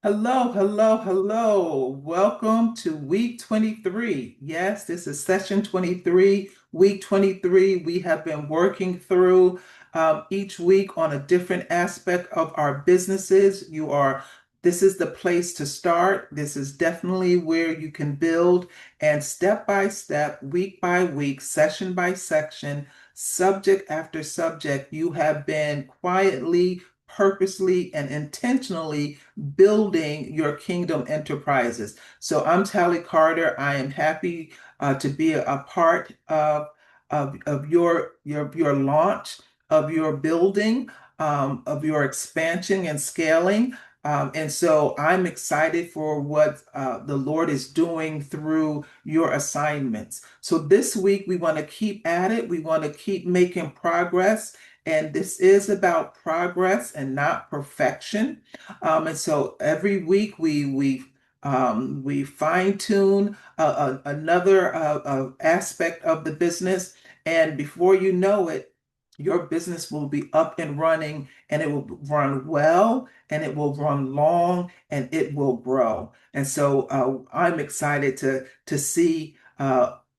Hello, hello, hello. Welcome to week 23. Yes, this is session 23, week 23. We have been working through each week on a different aspect of our businesses. This is the place to start. This is definitely where you can build and step by step, week by week, session by section, subject after subject, you have been quietly, purposely, and intentionally building your kingdom enterprises. So I'm Tally Carter. I am happy to be a part of your launch, of your building, of your expansion and scaling. And so I'm excited for what the Lord is doing through your assignments. So this week we want to keep at it. We want to keep making progress. And this is about progress and not perfection. And so every week we fine tune another aspect of the business, and before you know it, your business will be up and running, and it will run well, and it will run long, and it will grow. And so I'm excited to see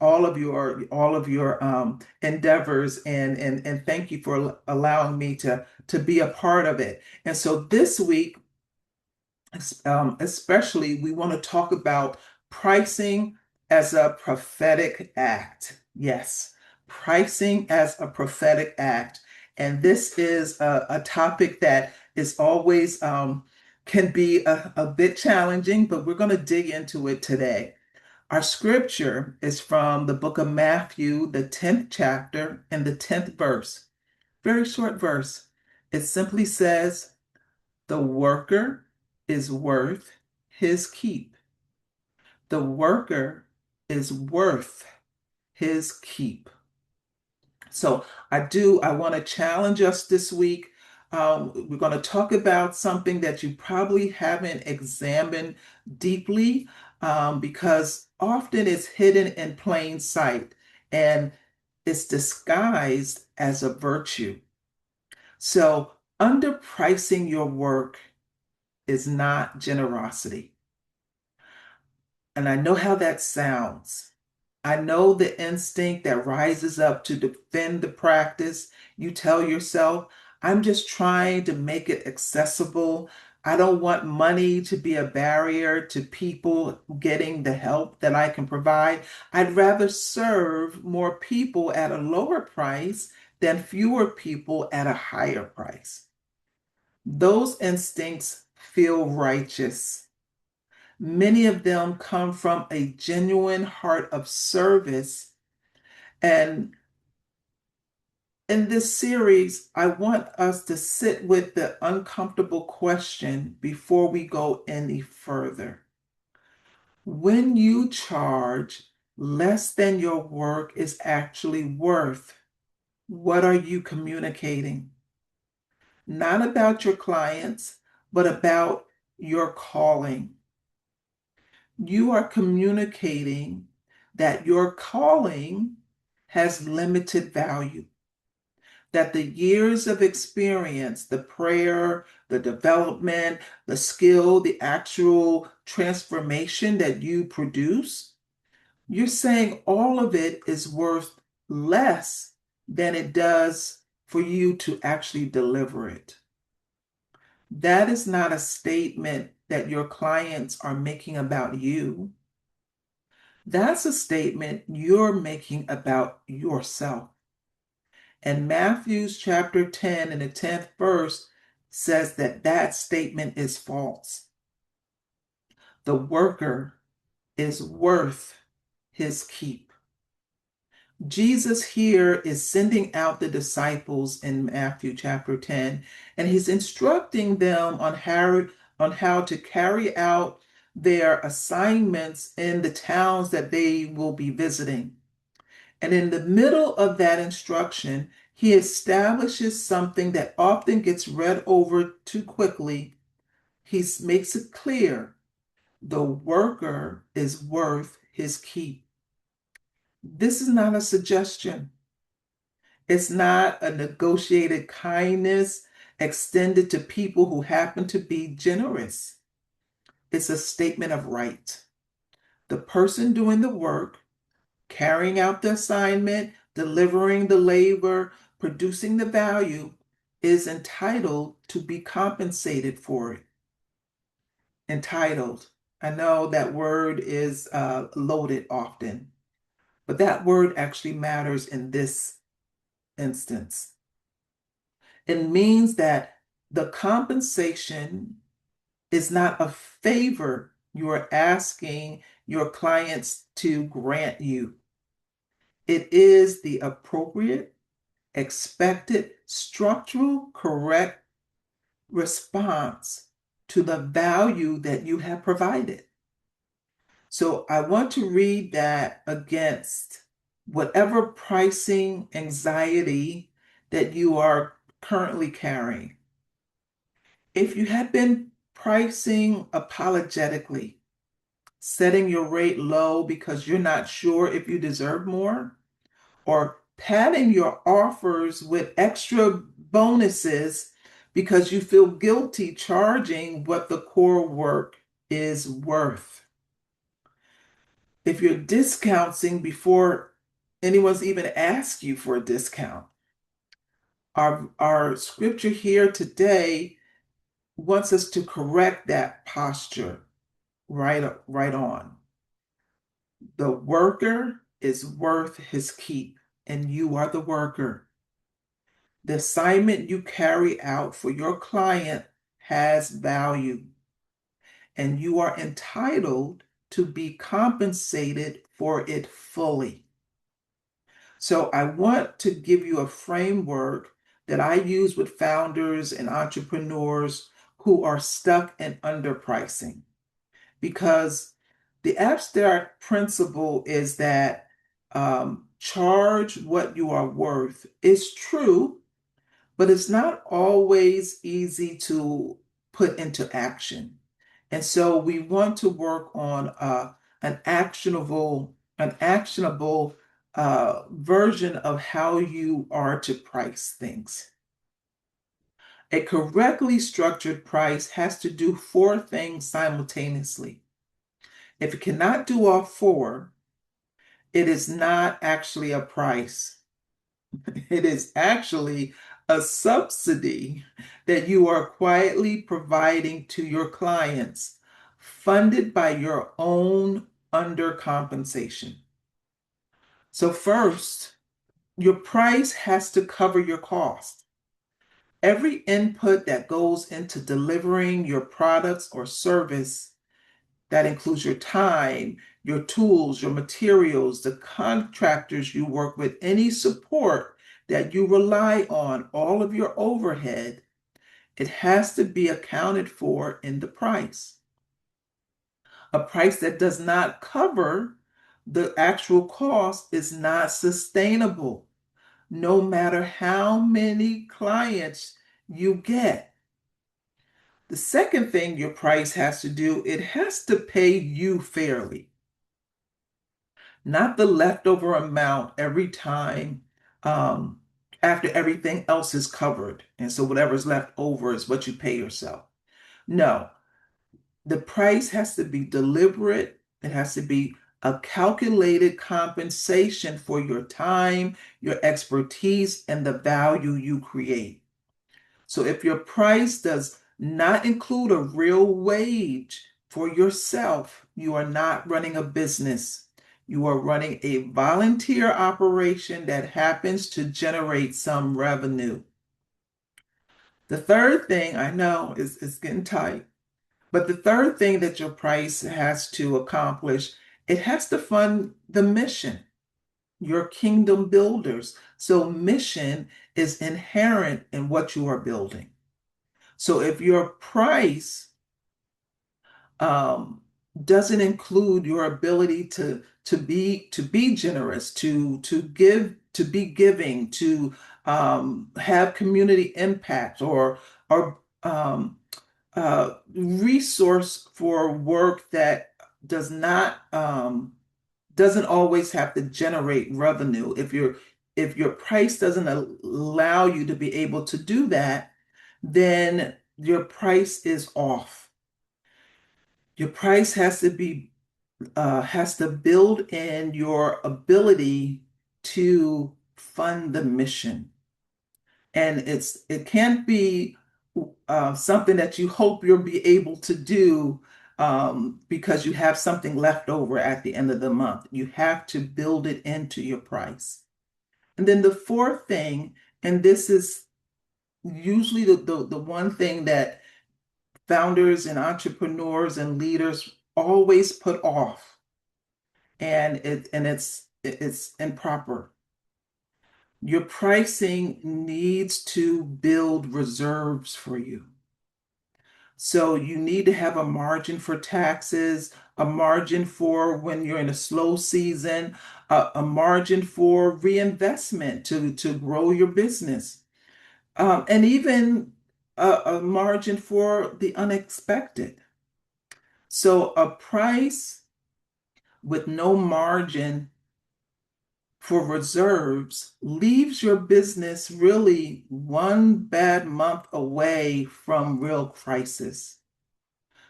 all of your endeavors, and thank you for allowing me to be a part of it. And so this week, especially, we want to talk about pricing as a prophetic act. Yes, pricing as a prophetic act. And this is a topic that is always can be a bit challenging, but we're going to dig into it today. Our scripture is from the book of Matthew, the 10th chapter, and the 10th verse. Very short verse. It simply says, the worker is worth his keep. The worker is worth his keep. So I want to challenge us this week. We're going to talk about something that you probably haven't examined deeply, because often it's hidden in plain sight and it's disguised as a virtue. So underpricing your work is not generosity. And I know how that sounds. I know the instinct that rises up to defend the practice. You tell yourself, I'm just trying to make it accessible. I don't want money to be a barrier to people getting the help that I can provide. I'd rather serve more people at a lower price than fewer people at a higher price. Those instincts feel righteous. Many of them come from a genuine heart of service. And in this series, I want us to sit with the uncomfortable question before we go any further. When you charge less than your work is actually worth, what are you communicating? Not about your clients, but about your calling. You are communicating that your calling has limited value, that the years of experience, the prayer, the development, the skill, the actual transformation that you produce, you're saying all of it is worth less than it does for you to actually deliver it. That is not a statement that your clients are making about you. That's a statement you're making about yourself. And Matthew's chapter 10 and the 10th verse says that that statement is false. The worker is worth his keep. Jesus here is sending out the disciples in Matthew chapter 10, and he's instructing them on how to carry out their assignments in the towns that they will be visiting. And in the middle of that instruction, he establishes something that often gets read over too quickly. He makes it clear the worker is worth his keep. This is not a suggestion. It's not a negotiated kindness extended to people who happen to be generous. It's a statement of right. The person doing the work, carrying out the assignment, delivering the labor, producing the value, is entitled to be compensated for it. Entitled. I know that word is loaded often, but that word actually matters in this instance. It means that the compensation is not a favor you are asking your clients to grant you. It is the appropriate, expected, structural, correct response to the value that you have provided. So I want to read that against whatever pricing anxiety that you are currently carrying. If you have been pricing apologetically, setting your rate low because you're not sure if you deserve more, or padding your offers with extra bonuses because you feel guilty charging what the core work is worth. If you're discounting before anyone's even asked you for a discount, our scripture here today wants us to correct that posture right on. The worker is worth his keep, and you are the worker. The assignment you carry out for your client has value, and you are entitled to be compensated for it fully. So I want to give you a framework that I use with founders and entrepreneurs who are stuck in underpricing, because the abstract principle is that charge what you are worth is true, but it's not always easy to put into action. And so we want to work on an actionable version of how you are to price things. A correctly structured price has to do four things simultaneously. If it cannot do all four, it is not actually a price. It is actually a subsidy that you are quietly providing to your clients, funded by your own undercompensation. So, first, your price has to cover your cost. Every input that goes into delivering your products or service, that includes your time, your tools, your materials, the contractors you work with, any support that you rely on, all of your overhead, it has to be accounted for in the price. A price that does not cover the actual cost is not sustainable, no matter how many clients you get. The second thing your price has to do, it has to pay you fairly, not the leftover amount every time um, after everything else is covered. And so whatever's left over is what you pay yourself. No, the price has to be deliberate. It has to be a calculated compensation for your time, your expertise, and the value you create. So if your price does not include a real wage for yourself, you are not running a business. You are running a volunteer operation that happens to generate some revenue. The third thing I know is getting tight, but the third thing that your price has to accomplish, it has to fund the mission, your kingdom builders. So mission is inherent in what you are building. So if your price um, doesn't include your ability to be generous, to be giving, to have community impact, or resource for work that does not doesn't always have to generate revenue. If your price doesn't allow you to be able to do that, then your price is off. Your price has to build in your ability to fund the mission. And it can't be something that you hope you'll be able to do because you have something left over at the end of the month. You have to build it into your price. And then the fourth thing, and this is usually the one thing that founders and entrepreneurs and leaders always put off, and it's improper. Your pricing needs to build reserves for you. So you need to have a margin for taxes, a margin for when you're in a slow season, a margin for reinvestment to grow your business, and even a margin for the unexpected. So a price with no margin for reserves leaves your business really one bad month away from real crisis.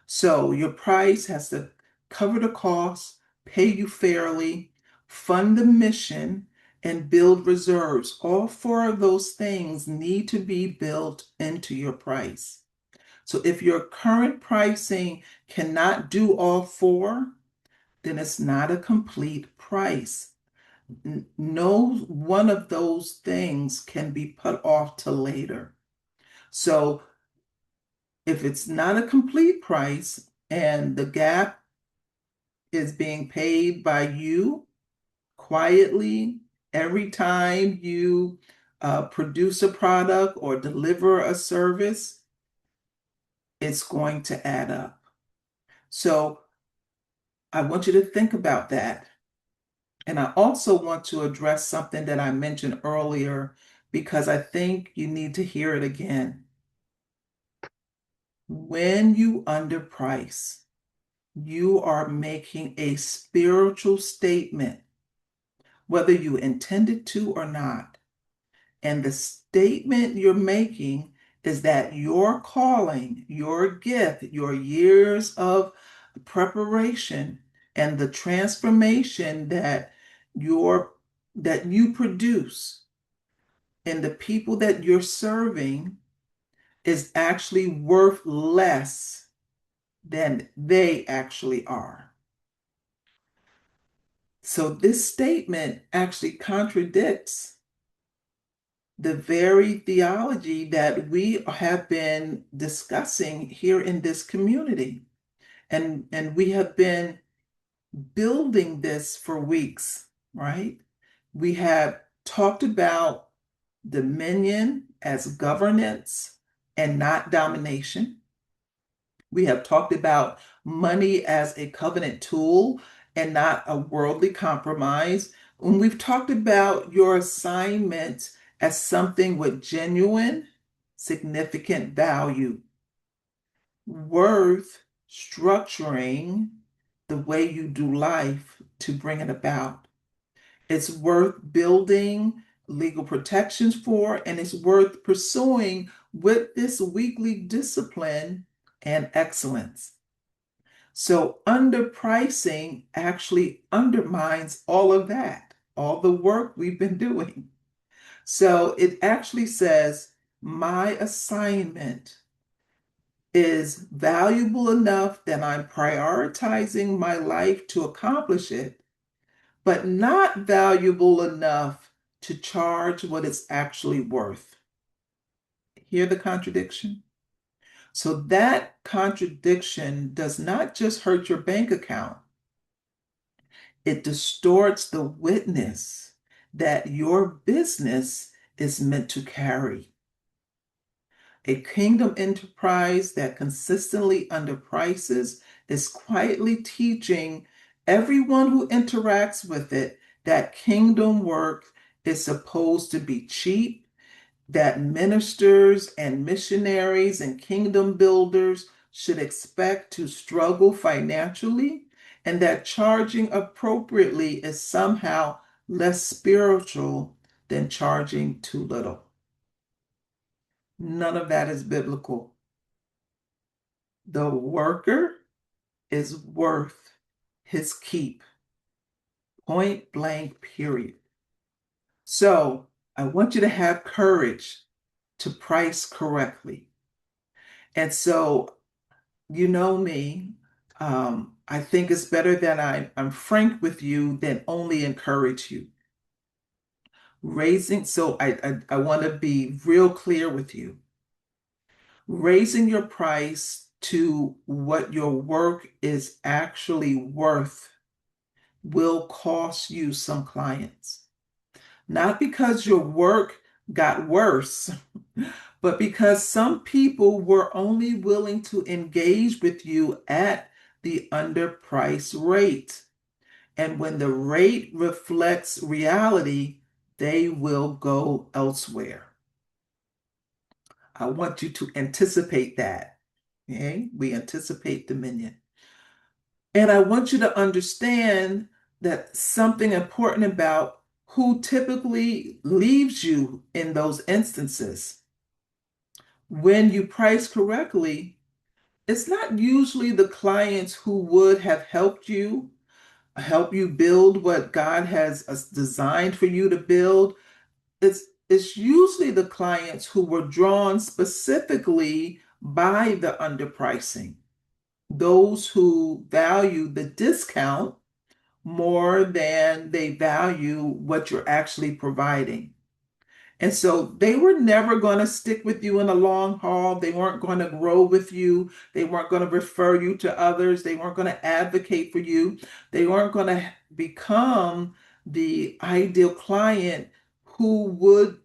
So your price has to cover the costs, pay you fairly, fund the mission, and build reserves. All four of those things need to be built into your price. So if your current pricing cannot do all four, then it's not a complete price. No one of those things can be put off to later. So if it's not a complete price and the gap is being paid by you quietly every time you produce a product or deliver a service, it's going to add up. So I want you to think about that. And I also want to address something that I mentioned earlier because I think you need to hear it again. When you underprice, you are making a spiritual statement, whether you intended to or not. And the statement you're making is that your calling, your gift, your years of preparation, and the transformation your that you produce and the people that you're serving is actually worth less than they actually are. So this statement actually contradicts the very theology that we have been discussing here in this community. And we have been building this for weeks, right? We have talked about dominion as governance and not domination. We have talked about money as a covenant tool and not a worldly compromise. And we've talked about your assignment as something with genuine, significant value, worth structuring the way you do life to bring it about. It's worth building legal protections for, and it's worth pursuing with this weekly discipline and excellence. So underpricing actually undermines all of that, all the work we've been doing. So it actually says, my assignment is valuable enough that I'm prioritizing my life to accomplish it, but not valuable enough to charge what it's actually worth. Hear the contradiction? So that contradiction does not just hurt your bank account, it distorts the witness that your business is meant to carry. A kingdom enterprise that consistently underprices is quietly teaching everyone who interacts with it that kingdom work is supposed to be cheap, that ministers and missionaries and kingdom builders should expect to struggle financially, and that charging appropriately is somehow less spiritual than charging too little. None of that is biblical. The worker is worth his keep. Point blank, period. So I want you to have courage to price correctly. And so, you know me, I think it's better that I'm frank with you than only encourage you. I want to be real clear with you. Raising your price to what your work is actually worth will cost you some clients. Not because your work got worse, but because some people were only willing to engage with you at the underpriced rate. And when the rate reflects reality, they will go elsewhere. I want you to anticipate that. Okay? We anticipate dominion. And I want you to understand that something important about who typically leaves you in those instances. When you price correctly, it's not usually the clients who would have help you build what God has designed for you to build. It's usually the clients who were drawn specifically by the underpricing, those who value the discount more than they value what you're actually providing. And so they were never going to stick with you in the long haul. They weren't going to grow with you. They weren't going to refer you to others. They weren't going to advocate for you. They weren't going to become the ideal client who would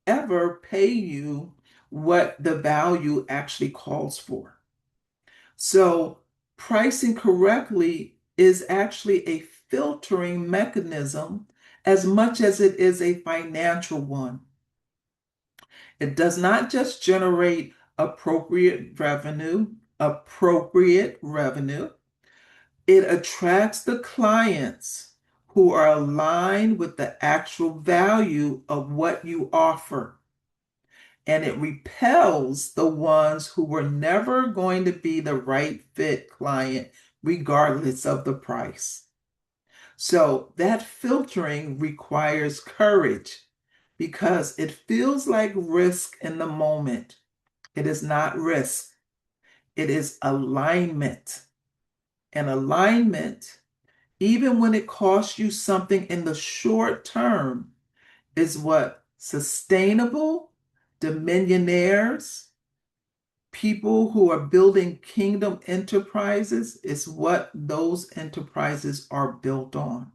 ever pay you what the value actually calls for. So, pricing correctly is actually a filtering mechanism as much as it is a financial one. It does not just generate appropriate revenue. It attracts the clients who are aligned with the actual value of what you offer. And it repels the ones who were never going to be the right fit client, regardless of the price. So that filtering requires courage because it feels like risk in the moment. It is not risk, it is alignment. And alignment, even when it costs you something in the short term, is what sustainable dominionaires, people who are building kingdom enterprises, is what those enterprises are built on.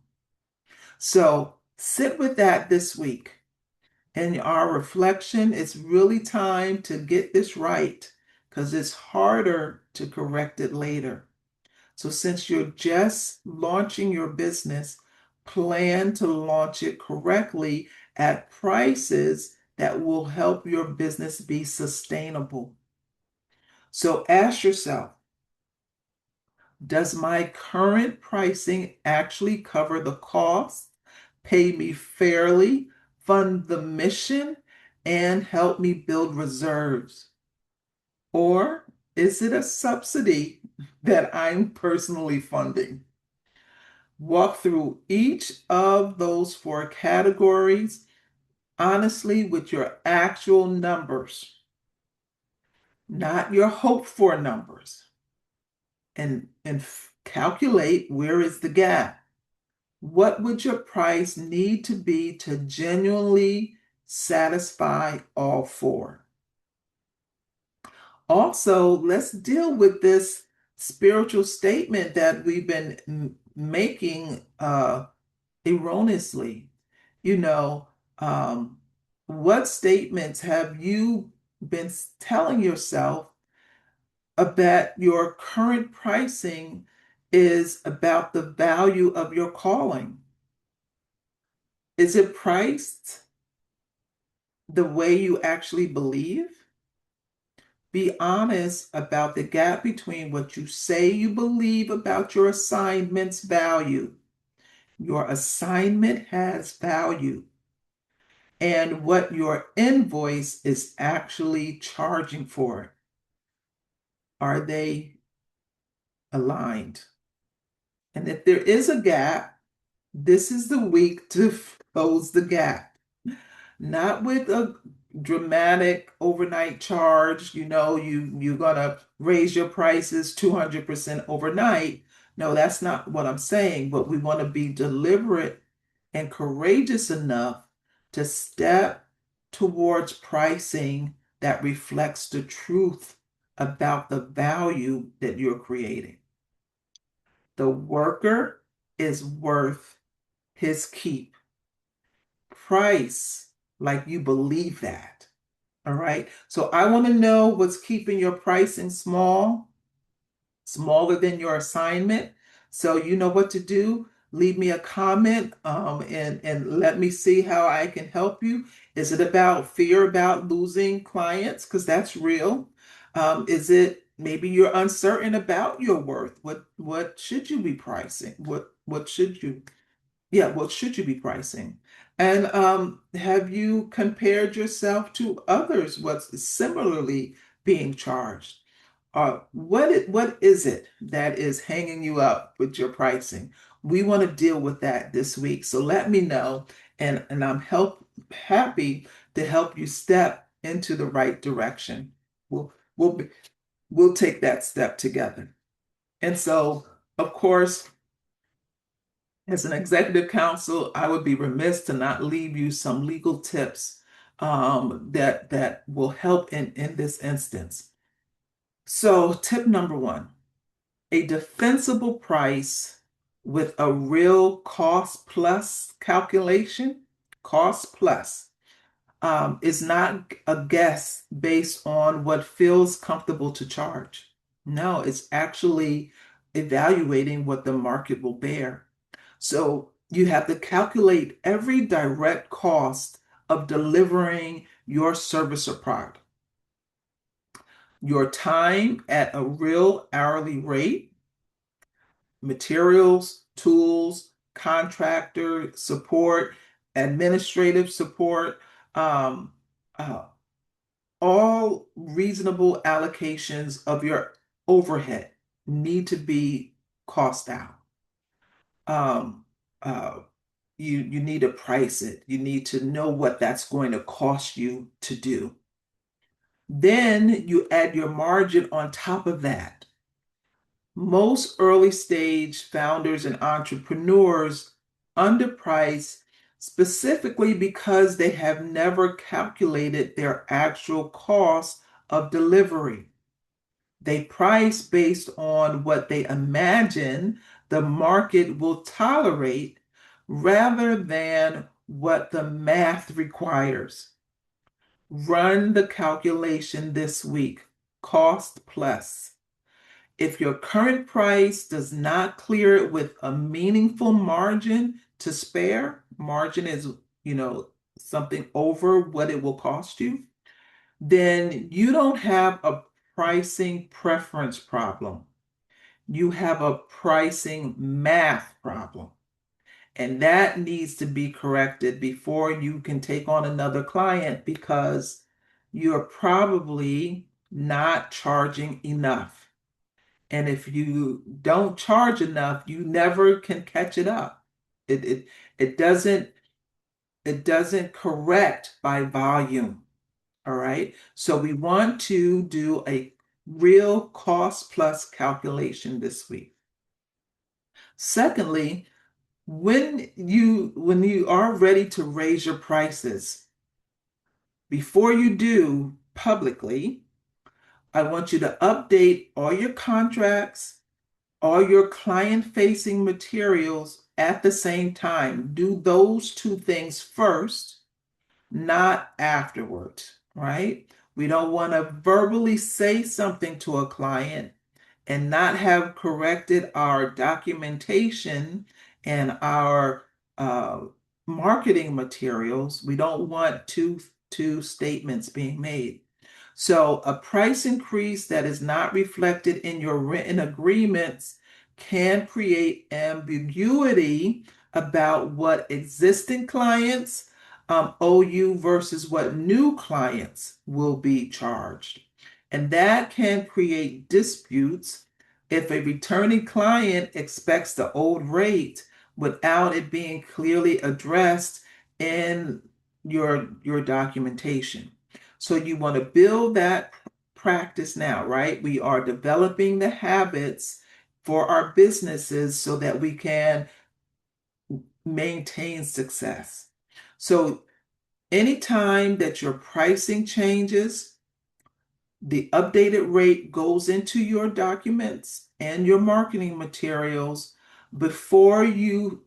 So sit with that this week. In our reflection, it's really time to get this right because it's harder to correct it later. So since you're just launching your business, plan to launch it correctly at prices that will help your business be sustainable. So ask yourself, does my current pricing actually cover the cost, pay me fairly, fund the mission, and help me build reserves? Or is it a subsidy that I'm personally funding? Walk through each of those four categories honestly with your actual numbers, not your hope for numbers, and calculate where is the gap. What would your price need to be to genuinely satisfy all four? Also, let's deal with this spiritual statement that we've been making erroneously. You know, what statements have you been telling yourself about your current pricing is about the value of your calling? Is it priced the way you actually believe? Be honest about the gap between what you say you believe about your assignment's value. Your assignment has value, and what your invoice is actually charging for. Are they aligned. And if there is a gap, this is the week to close the gap. Not with a dramatic overnight charge, you're gonna raise your prices 200% overnight. No, that's not what I'm saying, but we want to be deliberate and courageous enough to step towards pricing that reflects the truth about the value that you're creating. The worker is worth his keep. Price like you believe that. All right. So I want to know what's keeping your pricing small, smaller than your assignment. So you know what to do. Leave me a comment and let me see how I can help you. Is it about fear about losing clients? Because that's real. Is it maybe you're uncertain about your worth? What should you be pricing? What should you Yeah, what should you be pricing? And have you compared yourself to others? What's similarly being charged? What is it that is hanging you up with your pricing? We want to deal with that this week. So let me know, and I'm happy to help you step into the right direction. We'll we'll be- we'll take that step together. And so, of course, as an executive counsel, I would be remiss to not leave you some legal tips that will help in this instance. So, tip number one, a defensible price with a real cost plus calculation, cost plus, is not a guess based on what feels comfortable to charge. No, it's actually evaluating what the market will bear. So you have to calculate every direct cost of delivering your service or product. Your time at a real hourly rate, materials, tools, contractor support, administrative support, um, uh, all reasonable allocations of your overhead need to be cost out. Um, uh, you need to price it. You need to know what that's going to cost you to do. Then you add your margin on top of that. Most early stage founders and entrepreneurs underprice specifically because they have never calculated their actual cost of delivery. They price based on what they imagine the market will tolerate rather than what the math requires. Run the calculation this week, cost plus. If your current price does not clear it with a meaningful margin to spare, margin is, something over what it will cost you, then you don't have a pricing preference problem. You have a pricing math problem. And that needs to be corrected before you can take on another client because you're probably not charging enough. And if you don't charge enough, you never can catch it up. It it it doesn't correct by volume. All right. So we want to do a real cost plus calculation this week. Secondly, when you are ready to raise your prices, before you do publicly, I want you to update all your contracts, all your client-facing materials at the same time. Do those two things first, not afterwards, right? We don't want to verbally say something to a client and not have corrected our documentation and our uh, marketing materials. We don't want two statements being made. So a price increase that is not reflected in your written agreements can create ambiguity about what existing clients owe you versus what new clients will be charged. And that can create disputes If a returning client expects the old rate without it being clearly addressed in your documentation. So you want to build that practice now, right? We are developing the habits for our businesses so that we can maintain success. So anytime that your pricing changes, the updated rate goes into your documents and your marketing materials before you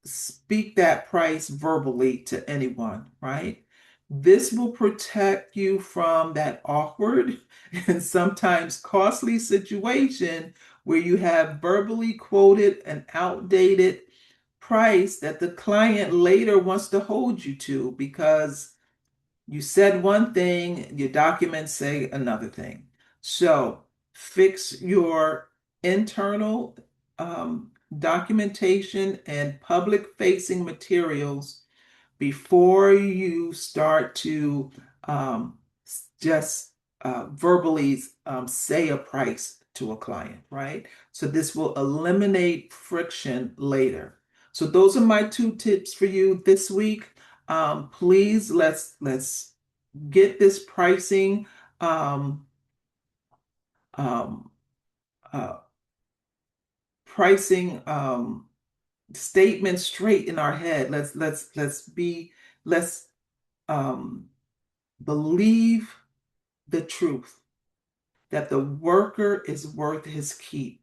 speak that price verbally to anyone, right? This will protect you from that awkward and sometimes costly situation where you have verbally quoted an outdated price that the client later wants to hold you to because you said one thing, your documents say another thing. So fix your internal documentation and public facing materials before you start to um, just verbally say a price to a client, right? So this will eliminate friction later. So those are my two tips for you this week. Please let's get this pricing um, um, uh, pricing statement straight in our head. Let's um, believe the truth that the worker is worth his keep.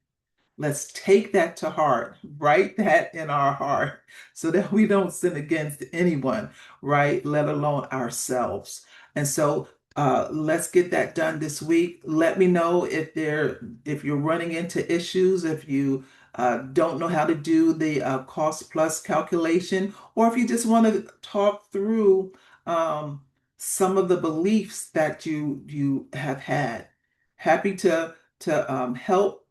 Let's take that to heart, write that in our heart so that we don't sin against anyone, right? Let alone ourselves. And so let's get that done this week. Let me know if you're running into issues, if you don't know how to do the cost plus calculation, or if you just want to talk through some of the beliefs that you have had. Happy to help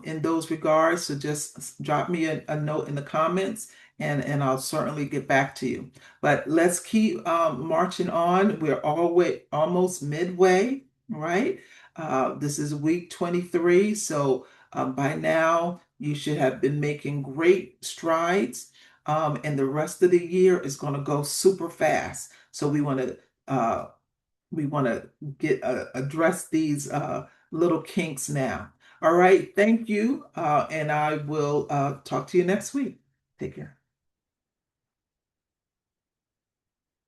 in those regards. So just drop me a note in the comments and I'll certainly get back to you. But let's keep marching on. We're almost midway, right? This is week 23. So by now, you should have been making great strides. And the rest of the year is going to go super fast. So we want to get address these little kinks now. All right, thank you, and I will talk to you next week. Take care.